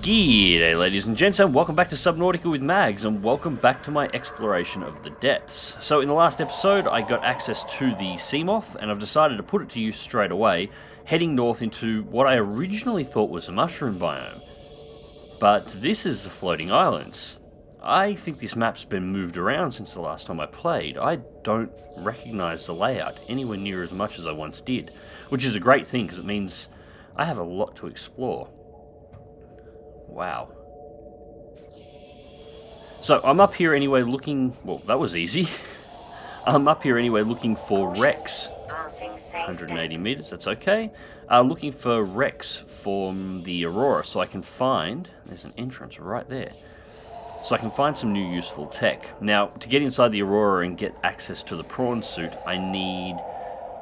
G'day ladies and gents, and welcome back to Subnautica with Mags, and welcome back to my exploration of the depths. So in the last episode I got access to the Seamoth, and I've decided to put it to use straight away, heading north into what I originally thought was a mushroom biome. But this is the floating islands. I think this map's been moved around since the last time I played. I don't recognise the layout anywhere near as much as I once did, which is a great thing because it means I have a lot to explore. Wow. So I'm up here anyway looking, well, that was easy. I'm up here anyway looking for wrecks. 180 meters, that's okay. Looking for wrecks from the Aurora so I can find, there's an entrance right there. So I can find some new useful tech. Now, to get inside the Aurora and get access to the prawn suit, I need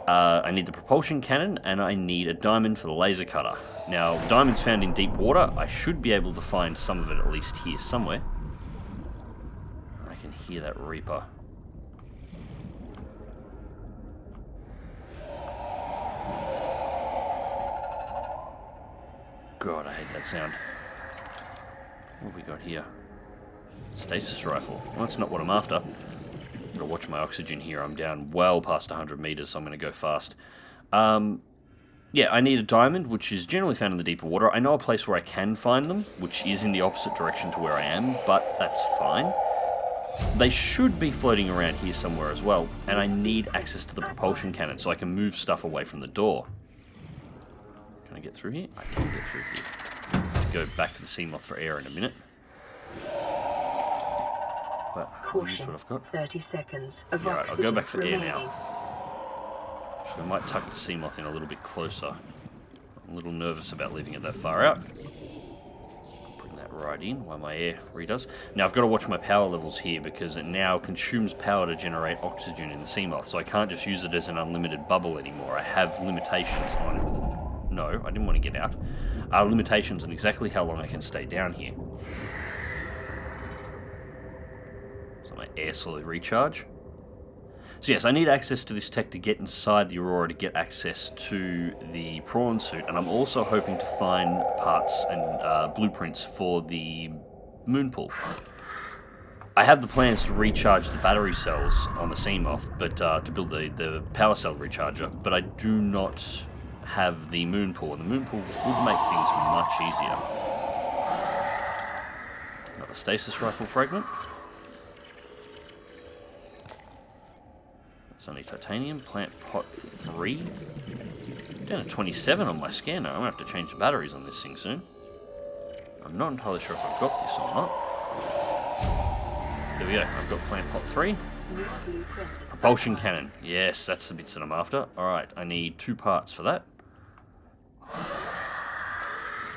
the propulsion cannon, and I need a diamond for the laser cutter. Now, the diamond's found in deep water. I should be able to find some of it at least here somewhere. I can hear that Reaper. God, I hate that sound. What have we got here? Stasis rifle. Well, that's not what I'm after. Gotta watch my oxygen here. I'm down well past 100 meters, so I'm gonna go fast. Yeah, I need a diamond, which is generally found in the deeper water. I know a place where I can find them, which is in the opposite direction to where I am, but that's fine. They should be floating around here somewhere as well, and I need access to the propulsion cannon so I can move stuff away from the door. Can I get through here? I can get through here. I'll go back to the Seamoth for air in a minute. But Caution, what I've got. 30 seconds of Right, I'll go back for remaining. air now. So I might tuck the Seamoth in a little bit closer. I'm a little nervous about leaving it that far out. Bring that right in while my air redoes. Now I've got to watch my power levels here because it now consumes power to generate oxygen in the Seamoth, so I can't just use it as an unlimited bubble anymore. I have limitations on... No, I didn't want to get out. Limitations on exactly how long I can stay down here. So my air slowly recharge. So yes, I need access to this tech to get inside the Aurora to get access to the prawn suit, and I'm also hoping to find parts and blueprints for the moon pool. I have the plans to recharge the battery cells on the Seamoth, but to build the power cell recharger, but I do not have the moon pool, and the moon pool would make things much easier. Another stasis rifle fragment. It's only titanium, plant pot 3. Down to 27 on my scanner. I'm going to have to change the batteries on this thing soon. I'm not entirely sure if I've got this or not. There we go, I've got plant pot 3. Propulsion cannon. Yes, that's the bits that I'm after. Alright, I need 2 parts for that.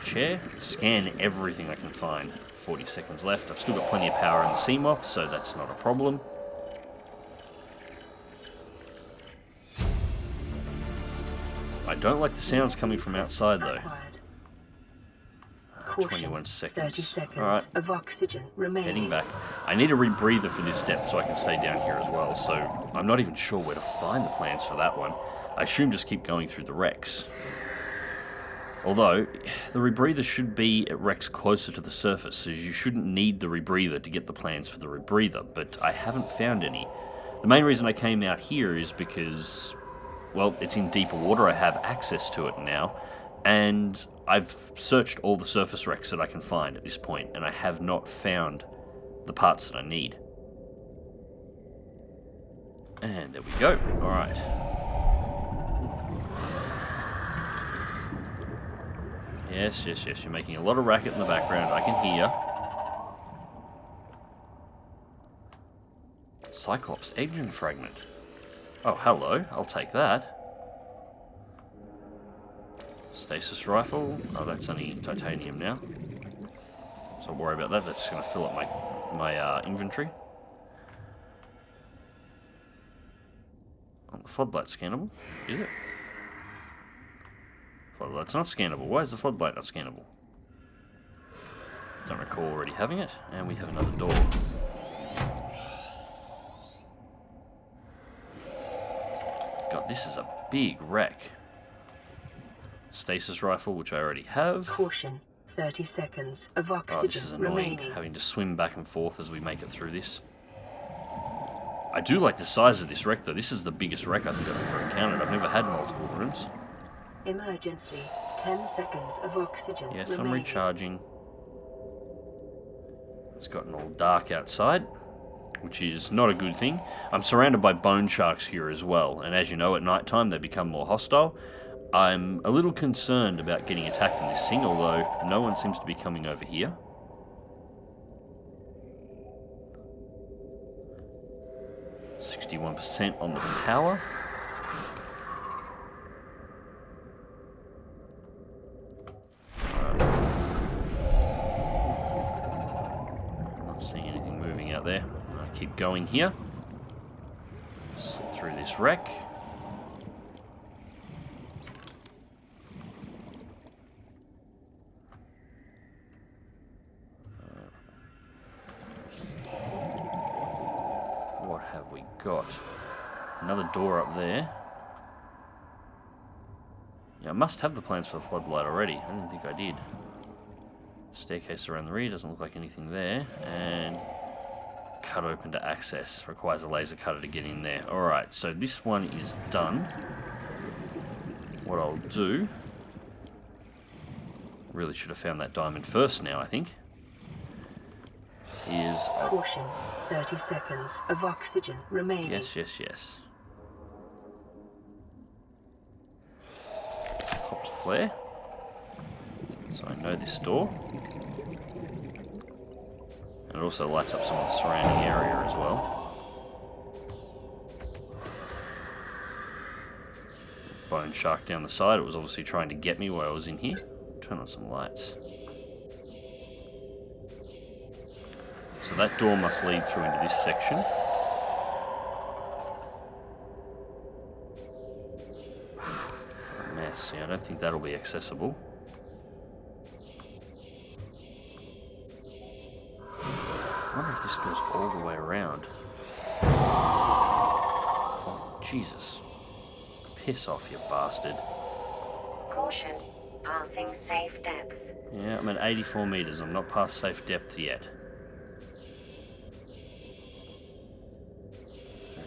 Chair. Scan everything I can find. 40 seconds left. I've still got plenty of power in the Seamoth, so that's not a problem. I don't like the sounds coming from outside though. 21 seconds. 30 seconds Alright, of oxygen remaining. heading back. I need a rebreather for this depth so I can stay down here as well, so I'm not even sure where to find the plans for that one. I assume just keep going through the wrecks. Although, the rebreather should be at wrecks closer to the surface, so you shouldn't need the rebreather to get the plans for the rebreather, but I haven't found any. The main reason I came out here is because... well, it's in deeper water, I have access to it now, and I've searched all the surface wrecks that I can find at this point, and I have not found the parts that I need. And there we go. Alright. Yes, yes, yes, you're making a lot of racket in the background, I can hear. Cyclops engine fragment. Oh, hello. I'll take that. Stasis rifle. Oh, that's only titanium now. So don't worry about that. That's going to fill up my inventory. Oh, the floodlight's scannable. Is it? Floodlight's not scannable. Why is the floodlight not scannable? Don't recall already having it. And we have another door. God, this is a big wreck. Stasis rifle, which I already have. Caution, 30 seconds of Oh, oxygen this is annoying, remaining. having to swim back and forth as we make it through this. I do like the size of this wreck though. This is the biggest wreck I think I've ever encountered. I've never had multiple rooms. Emergency. 10 seconds of oxygen Yes, remaining. I'm recharging. It's gotten all dark outside, which is not a good thing. I'm surrounded by bone sharks here as well, and as you know, at night time they become more hostile. I'm a little concerned about getting attacked in this thing, although no one seems to be coming over here. %61% on the power. Not seeing anything moving out there. I'll keep going here. Slip through this wreck. What have we got? Another door up there. Yeah, I must have the plans for the floodlight already. I didn't think I did. Staircase around the rear, doesn't look like anything there. And cut open to access. Requires a laser cutter to get in there. Alright, so this one is done. What I'll do... Really should have found that diamond first now, I think. Is... Caution. 30 seconds of oxygen remaining. Yes. Pop the flare. So I know this door. And it also lights up some of the surrounding area as well. Bone shark down the side. It was obviously trying to get me while I was in here. Turn on some lights. So that door must lead through into this section. A mess. Yeah, I don't think that'll be accessible. I wonder if this goes all the way around. Oh, Jesus. Piss off, you bastard. Caution. Passing safe depth. Yeah, I'm at 84 meters. I'm not past safe depth yet.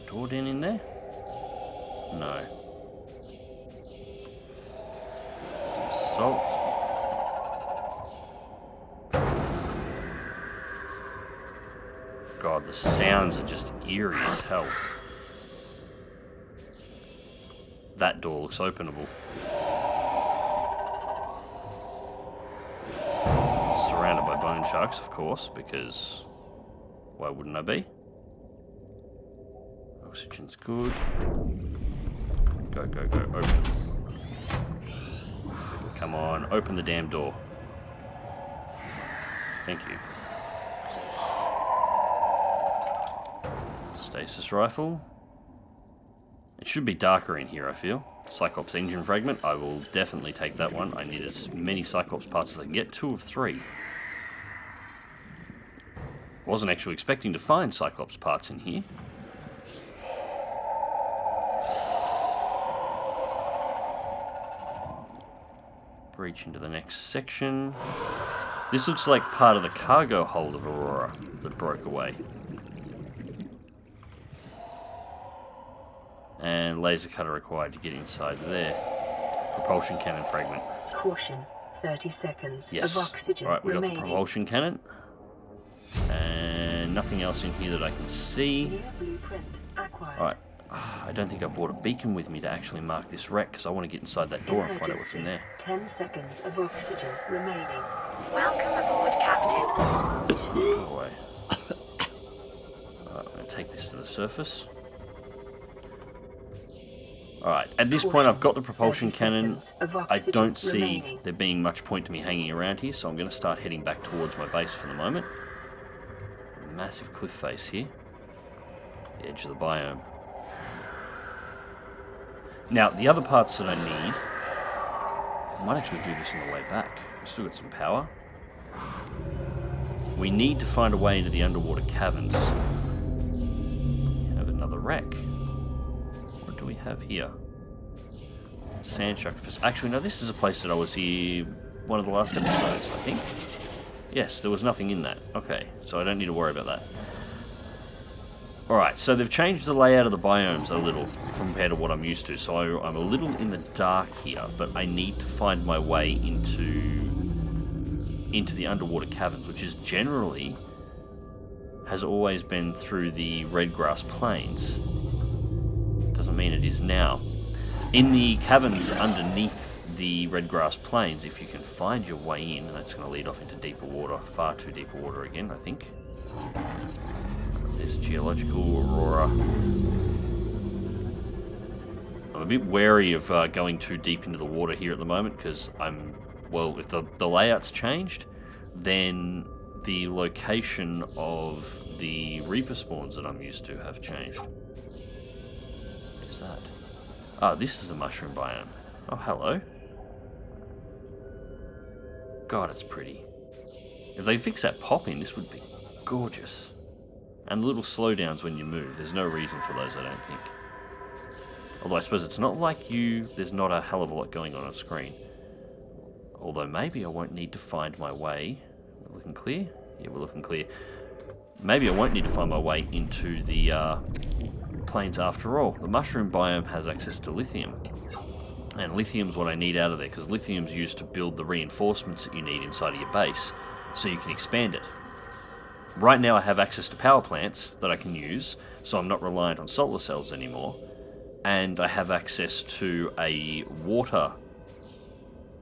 Door down in there? No. Salt. God, the sounds are just eerie as hell. That door looks openable. Surrounded by bone sharks, of course, because why wouldn't I be? Oxygen's good. Go, open. Come on, open the damn door. Thank you. Stasis rifle. It should be darker in here, I feel. Cyclops engine fragment. I will definitely take that one. I need as many Cyclops parts as I can get. 2 of 3. Wasn't actually expecting to find Cyclops parts in here. Reach into the next section. This looks like part of the cargo hold of Aurora that broke away. And laser cutter required to get inside there. Propulsion cannon fragment. Caution. 30 seconds Yes. of oxygen Right, we got the remaining. propulsion cannon. And nothing else in here that I can see. New blueprint acquired. Alright. I don't think I brought a beacon with me to actually mark this wreck because I want to get inside that door and find out what's in there. 10 seconds of oxygen remaining. Welcome aboard, Captain. Go away. I'm going to take this to the surface. Alright, at this point I've got the propulsion 30 cannon. seconds of I oxygen don't see remaining. there being much point to me hanging around here, so I'm going to start heading back towards my base for the moment. Massive cliff face here. The edge of the biome. Now, the other parts that I need... I might actually do this on the way back. We've still got some power. We need to find a way into the underwater caverns. We have another wreck. What do we have here? Sand shark. Actually, no, this is a place that I was here one of the last episodes, I think. Yes, there was nothing in that. Okay, so I don't need to worry about that. Alright, so they've changed the layout of the biomes a little compared to what I'm used to, so I'm a little in the dark here, but I need to find my way into the underwater caverns, which is generally has always been through the red grass plains. Doesn't mean it is now. In the caverns underneath the red grass plains, if you can find your way in, that's going to lead off into deeper water, far too deeper water again, I think. There's geological aurora. I'm a bit wary of going too deep into the water here at the moment because well, if the layout's changed, then the location of the Reaper spawns that I'm used to have changed. What is that? Ah, this is the mushroom biome. Oh, hello. God, it's pretty. If they fix that popping, this would be gorgeous. And little slowdowns when you move. There's no reason for those, I don't think. Although I suppose it's not like there's not a hell of a lot going on screen. Although maybe I won't need to find my way. We're looking clear? Yeah, we're looking clear. Maybe I won't need to find my way into the plains after all. The mushroom biome has access to lithium. And lithium's what I need out of there, because lithium's used to build the reinforcements that you need inside of your base, so you can expand it. Right now I have access to power plants that I can use, so I'm not reliant on solar cells anymore. And I have access to a water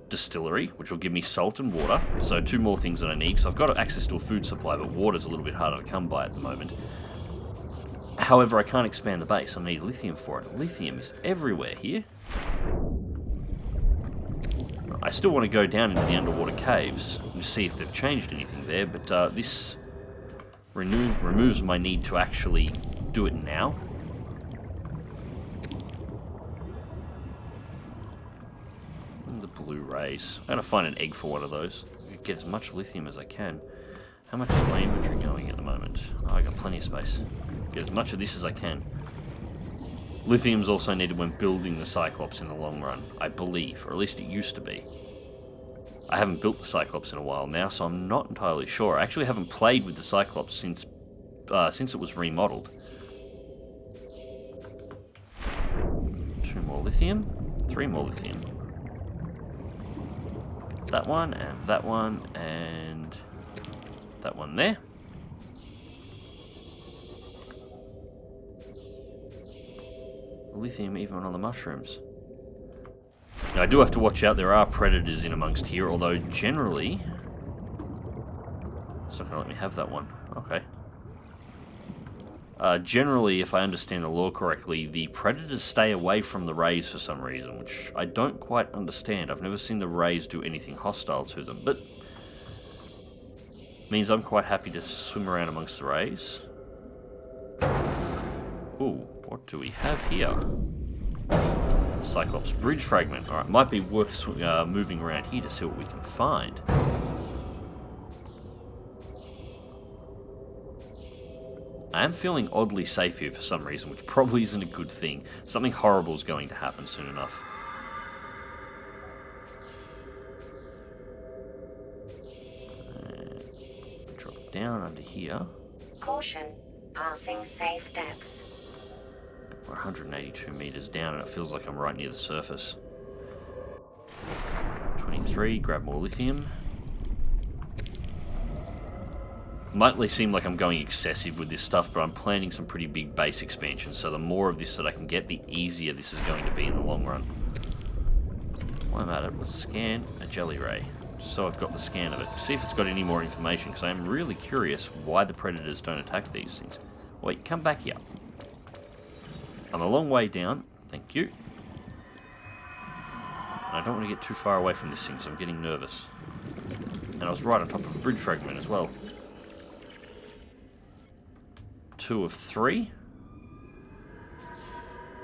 distillery, which will give me salt and water. So 2 more things that I need. So I've got access to a food supply, but water's a little bit harder to come by at the moment. However, I can't expand the base. I need lithium for it. Lithium is everywhere here. I still want to go down into the underwater caves and see if they've changed anything there, but this removes my need to actually do it now. The blue rays. I'm going to find an egg for one of those. Get as much lithium as I can. How much is my inventory going at the moment? Oh, I got plenty of space. Get as much of this as I can. Lithium's also needed when building the Cyclops in the long run, I believe, or at least it used to be. I haven't built the Cyclops in a while now, so I'm not entirely sure. I actually haven't played with the Cyclops since it was remodeled. 2 more lithium, 3 more lithium. That one, and that one, and that one there. Lithium even on the mushrooms. Now, I do have to watch out, there are predators in amongst here, although generally... It's not going to let me have that one. Okay. Generally, if I understand the law correctly, the predators stay away from the rays for some reason, which I don't quite understand. I've never seen the rays do anything hostile to them, but... means I'm quite happy to swim around amongst the rays. Ooh, what do we have here? Cyclops bridge fragment. Alright, might be worth moving around here to see what we can find. I am feeling oddly safe here for some reason, which probably isn't a good thing. Something horrible is going to happen soon enough. Drop down under here. Caution, passing safe depth. We're 182 meters down and it feels like I'm right near the surface. 23, grab more lithium. Might seem like I'm going excessive with this stuff, but I'm planning some pretty big base expansions, so the more of this that I can get, the easier this is going to be in the long run. While I'm at it, let's scan a jelly ray, so I've got the scan of it. See if it's got any more information, because I'm really curious why the predators don't attack these things. Wait, come back here. I'm a long way down, thank you. I don't want to get too far away from this thing, so I'm getting nervous. And I was right on top of the bridge fragment as well. 2 of 3.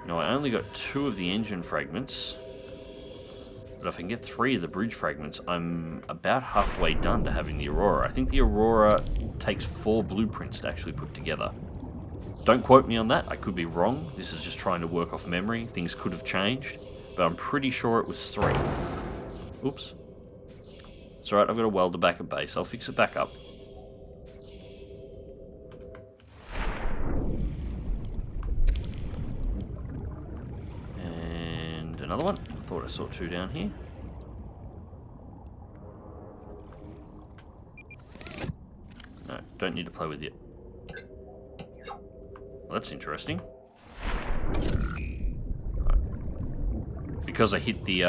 No, I only got 2 of the engine fragments. But if I can get 3 of the bridge fragments, I'm about halfway done to having the Aurora. I think the Aurora takes 4 blueprints to actually put together. Don't quote me on that, I could be wrong. This is just trying to work off memory. Things could have changed. But I'm pretty sure it was 3. Oops. It's alright, I've got a welder back at base. I'll fix it back up. And another one. I thought I saw two down here. No, don't need to play with you. Well, that's interesting. Because I hit the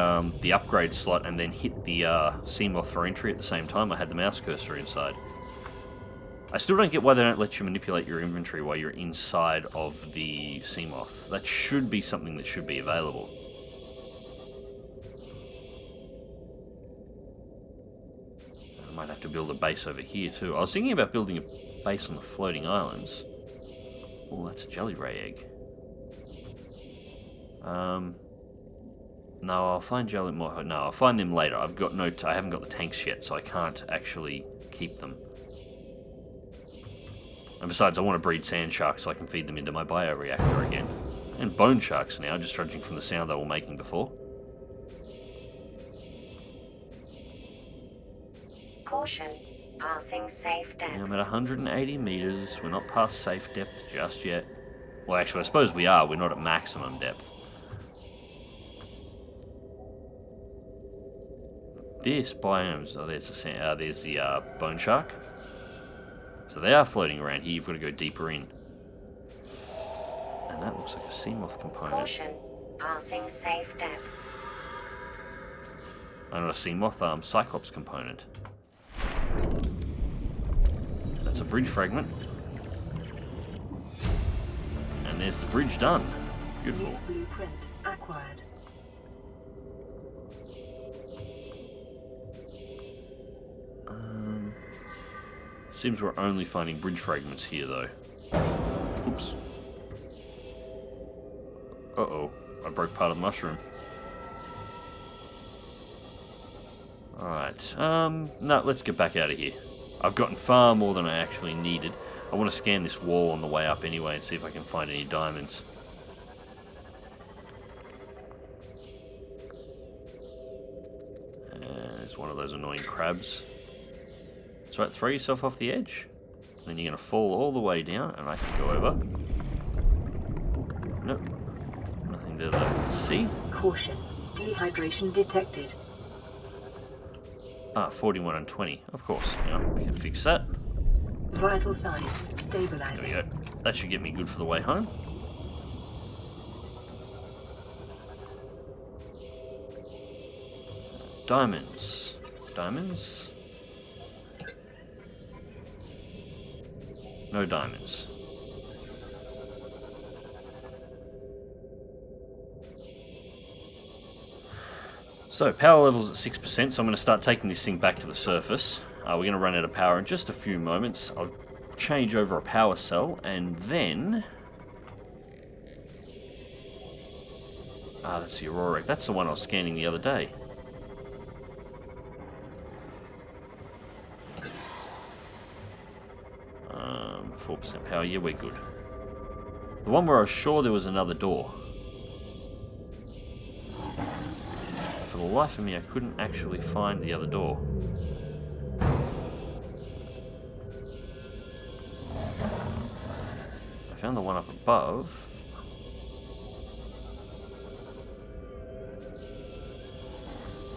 upgrade slot and then hit the Seamoth for entry at the same time, I had the mouse cursor inside. I still don't get why they don't let you manipulate your inventory while you're inside of the Seamoth. That should be something that should be available. I might have to build a base over here too. I was thinking about building a base on the floating islands. Oh, that's a jelly ray egg. No, I'll find jelly more. No, I'll find them later. I've got no. I haven't got the tanks yet, so I can't actually keep them. And besides, I want to breed sand sharks so I can feed them into my bioreactor again. And bone sharks now, just judging from the sound they were making before. Caution, passing safe depth. Now I'm at 180 meters. We're not past safe depth just yet. Well, actually, I suppose we are. We're not at maximum depth. This biome, so there's the bone shark. So they are floating around here. You've got to go deeper in. And that looks like a Seamoth component. Caution, passing safe depth. Not a Seamoth, Cyclops component. That's a bridge fragment. And there's the bridge done. Beautiful. Blueprint acquired. Seems we're only finding bridge fragments here, though. Oops. Uh-oh. I broke part of the mushroom. Alright. No, let's get back out of here. I've gotten far more than I actually needed. I want to scan this wall on the way up anyway and see if I can find any diamonds. There's one of those annoying crabs. That's right, throw yourself off the edge. Then you're going to fall all the way down, and I can go over. Nope. Nothing there that I can see. Caution. Dehydration detected. 41 and 20. Of course, yeah, I can fix that. Vital signs stabilizing. There we go. That should get me good for the way home. Diamonds. Diamonds? No diamonds. So, power level's at 6%, so I'm going to start taking this thing back to the surface. We're going to run out of power in just a few moments. I'll change over a power cell, and then... that's the Aurora. That's the one I was scanning the other day. 4% power, yeah, we're good. The one where I was sure there was another door. For the life of me, I couldn't actually find the other door. I found the one up above.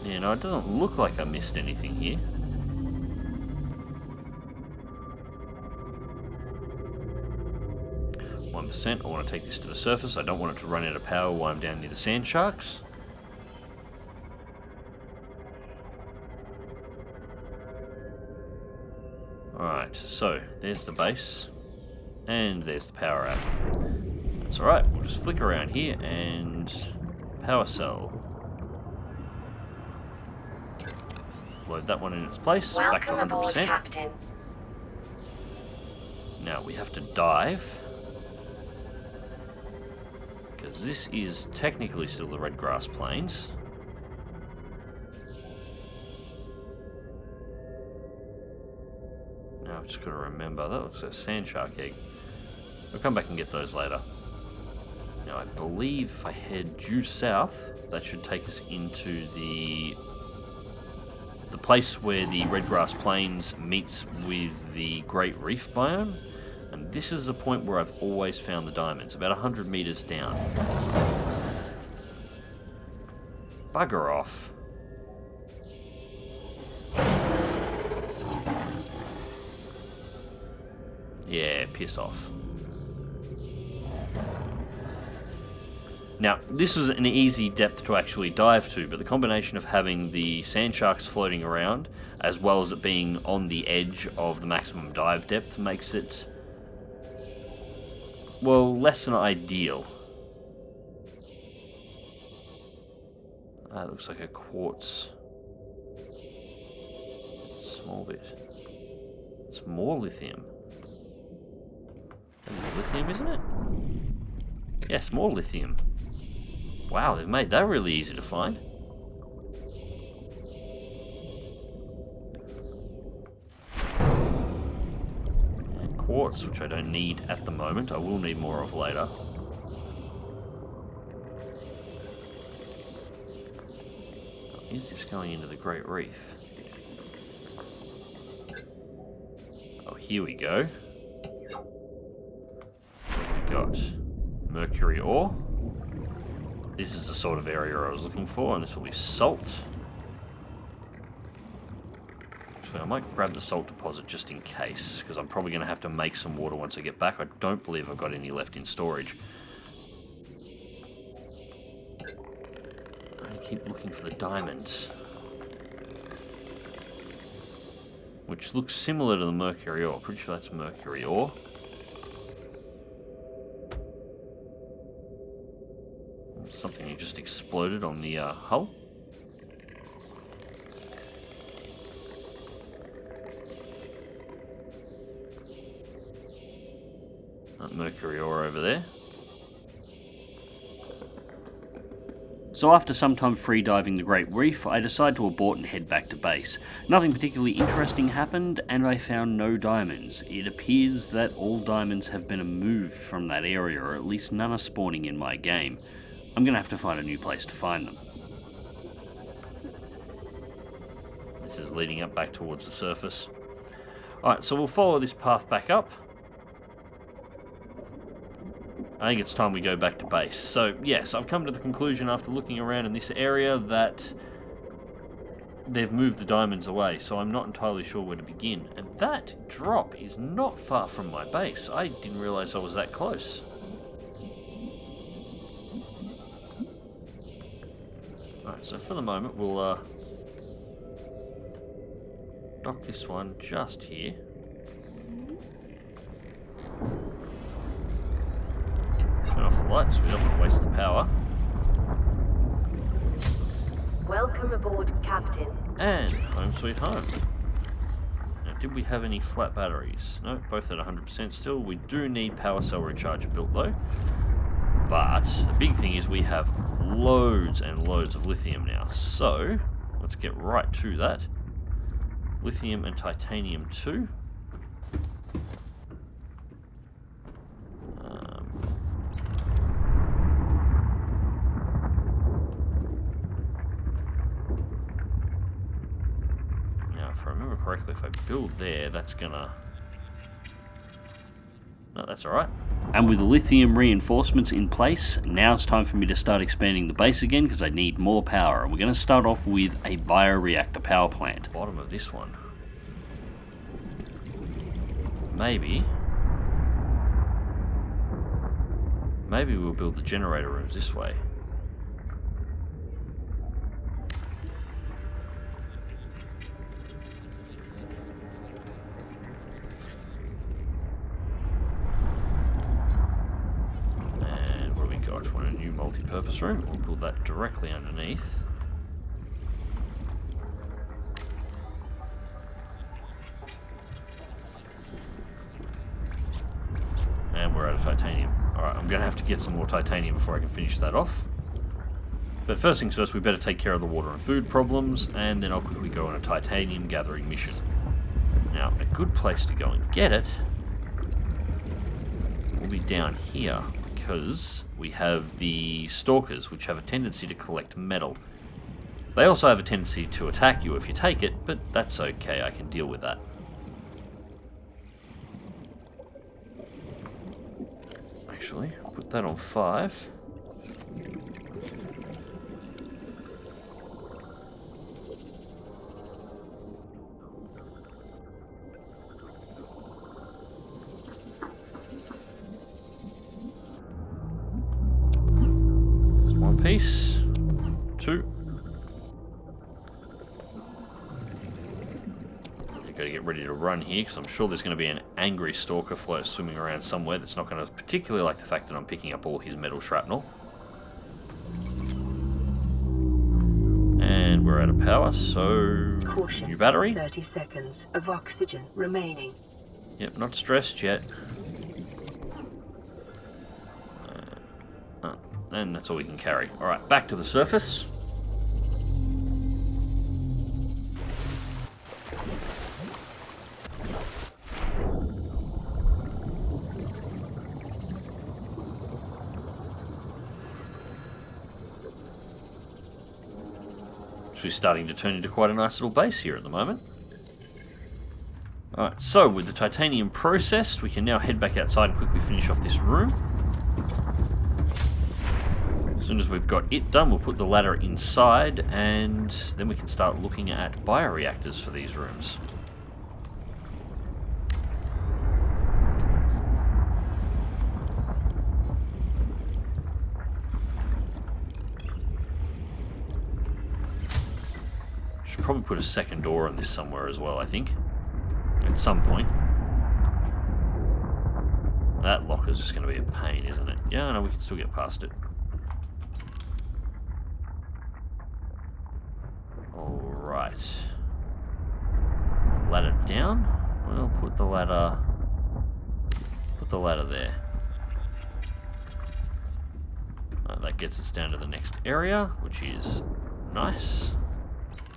Yeah, no, it doesn't look like I missed anything here. I want to take this to the surface. I don't want it to run out of power while I'm down near the sand sharks. Alright, so there's the base. And there's the power out. That's alright, we'll just flick around here and power cell. Load that one in its place. Welcome back to 100%. aboard, Captain. Now we have to dive. Because this is technically still the red grass plains. Now I've just got to remember, that looks like a sand shark egg. We'll come back and get those later. Now I believe if I head due south, that should take us into the the place where the Red Grass Plains meets with the Great Reef biome, and this is the point where I've always found the diamonds, about 100 meters down. Bugger off. Yeah, piss off. Now, this is an easy depth to actually dive to, but the combination of having the sand sharks floating around, as well as it being on the edge of the maximum dive depth, makes it, well, less than ideal. That looks like a quartz. Small bit. It's more lithium. That is lithium, isn't it? Yes, more lithium. Wow, they've made that really easy to find. And quartz, which I don't need at the moment. I will need more of later. Is this going into the Great Reef? Oh, here we go. We've got mercury ore. This is the sort of area I was looking for, and this will be salt. Actually, I might grab the salt deposit just in case, because I'm probably going to have to make some water once I get back. I don't believe I've got any left in storage. I keep looking for the diamonds, which looks similar to the mercury ore. Pretty sure that's mercury ore. Something that just exploded on the hull. That mercury ore over there. So after some time free diving the Great Reef, I decided to abort and head back to base. Nothing particularly interesting happened, and I found no diamonds. It appears that all diamonds have been removed from that area, or at least none are spawning in my game. I'm going to have to find a new place to find them. This is leading up back towards the surface. Alright, so we'll follow this path back up. I think it's time we go back to base. So, yes, I've come to the conclusion after looking around in this area that they've moved the diamonds away, so I'm not entirely sure where to begin. And that drop is not far from my base. I didn't realise I was that close. Alright, so for the moment we'll dock this one just here. Turn off the lights, we don't want to waste the power. Welcome aboard, Captain. And home sweet home. Now, did we have any flat batteries? No, both at 100% still. We do need power cell recharger built though. But the big thing is we have loads and loads of lithium now. So, let's get right to that. Lithium and titanium too. Now, if I remember correctly, if I build there, that's gonna... No, that's alright. And with the lithium reinforcements in place, now it's time for me to start expanding the base again because I need more power. And we're going to start off with a bioreactor power plant. Bottom of this one. Maybe we'll build the generator rooms this way. Multi-purpose room. We'll build that directly underneath. And we're out of titanium. Alright, I'm going to have to get some more titanium before I can finish that off. But first things first, we better take care of the water and food problems, and then I'll quickly go on a titanium gathering mission. Now, a good place to go and get it will be down here, because we have the stalkers, which have a tendency to collect metal. They also have a tendency to attack you if you take it, but that's okay, I can deal with that. Actually, put that on 5. There's one piece. 2. Gotta get ready to run here, because I'm sure there's going to be an angry stalker float swimming around somewhere that's not going to particularly like the fact that I'm picking up all his metal shrapnel. And we're out of power, so... Caution. New battery. 30 seconds of oxygen remaining. Yep, not stressed yet. And that's all we can carry. Alright, back to the surface. Starting to turn into quite a nice little base here at the moment. Alright, so with the titanium processed, we can now head back outside and quickly finish off this room. As soon as we've got it done, we'll put the ladder inside, and then we can start looking at bioreactors for these rooms. Probably put a second door on this somewhere as well, I think. At some point. That locker's just going to be a pain, isn't it? Yeah, no, we can still get past it. Alright. Ladder down. Well, put the ladder there. That gets us down to the next area, which is nice.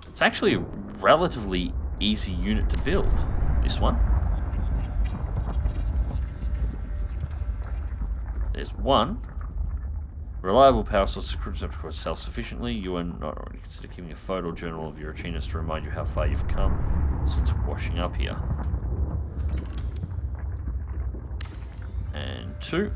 It's actually a relatively easy unit to build, this one. There's one. Reliable power source equips up to self-sufficiently. You are not already consider keeping a photo journal of your achievements to remind you how far you've come since washing up here. And 2.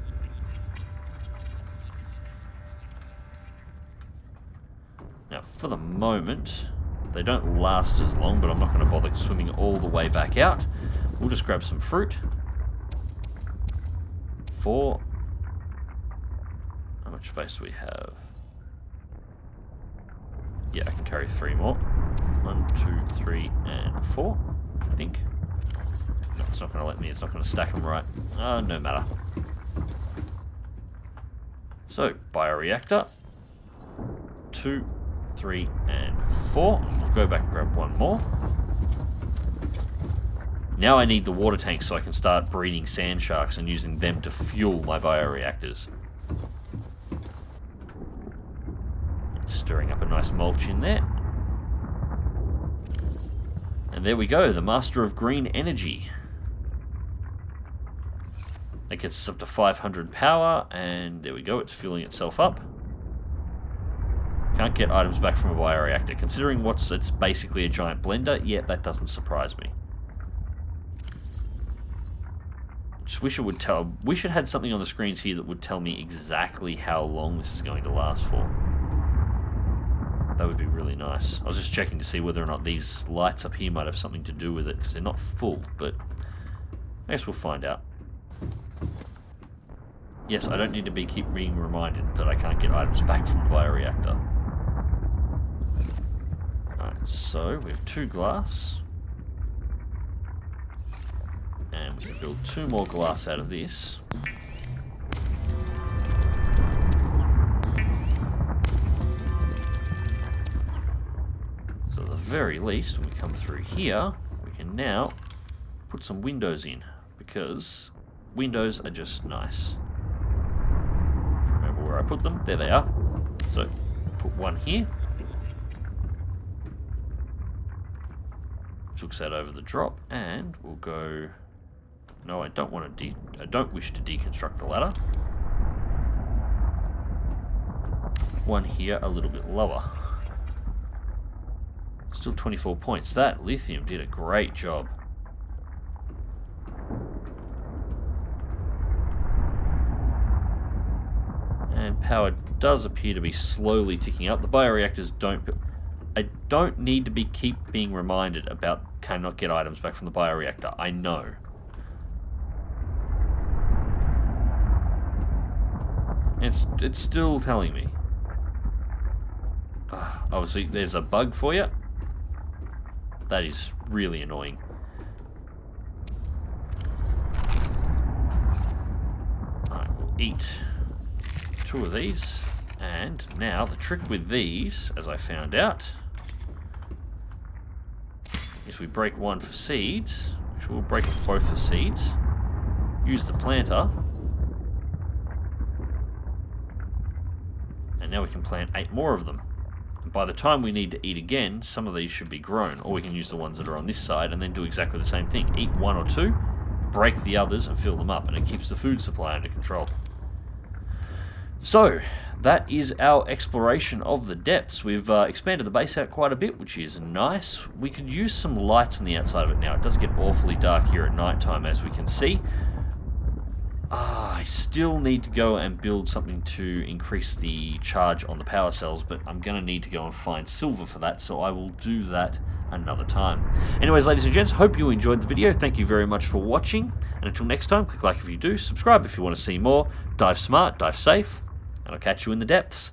Now, for the moment... They don't last as long, but I'm not going to bother swimming all the way back out. We'll just grab some fruit. 4. How much space do we have? Yeah, I can carry 3 more. 1, 2, 3, and 4, I think. No, it's not going to let me. It's not going to stack them right. No matter. So, bioreactor. 2, 3, and 4. We'll go back and grab 1 more. Now I need the water tank so I can start breeding sand sharks and using them to fuel my bioreactors. Stirring up a nice mulch in there. And there we go, the Master of Green Energy. That gets us up to 500 power, and there we go, it's fueling itself up. Can't get items back from a bioreactor. Considering it's basically a giant blender, yeah, that doesn't surprise me. Just wish it would tell. Wish it had something on the screens here that would tell me exactly how long this is going to last for. That would be really nice. I was just checking to see whether or not these lights up here might have something to do with it, because they're not full, but I guess we'll find out. Yes, I don't need to keep being reminded that I can't get items back from the bioreactor. Alright, so we have 2 glass. And we can build 2 more glass out of this. So at the very least, when we come through here, we can now put some windows in, because windows are just nice. Remember where I put them? There they are. So put 1 here. Looks out over the drop, and we'll go. No, I don't want to. I don't wish to deconstruct the ladder. 1 here, a little bit lower. Still 24 points. That lithium did a great job. And power does appear to be slowly ticking up. The bioreactors don't... I don't need to keep being reminded about cannot get items back from the bioreactor. I know. It's still telling me. Obviously, there's a bug for you. That is really annoying. Alright, we'll eat 2 of these. And now the trick with these, as I found out, is we break one for seeds. Actually, we'll break both for seeds. Use the planter. And now we can plant 8 more of them. And by the time we need to eat again, some of these should be grown. Or we can use the ones that are on this side and then do exactly the same thing. Eat 1 or 2, break the others and fill them up. And it keeps the food supply under control. So, that is our exploration of the depths. We've expanded the base out quite a bit, which is nice. We could use some lights on the outside of it now. It does get awfully dark here at night time, as we can see. I still need to go and build something to increase the charge on the power cells, but I'm going to need to go and find silver for that, so I will do that another time. Anyways, ladies and gents, hope you enjoyed the video. Thank you very much for watching, and until next time, click like if you do, subscribe if you want to see more, dive smart, dive safe, and I'll catch you in the depths.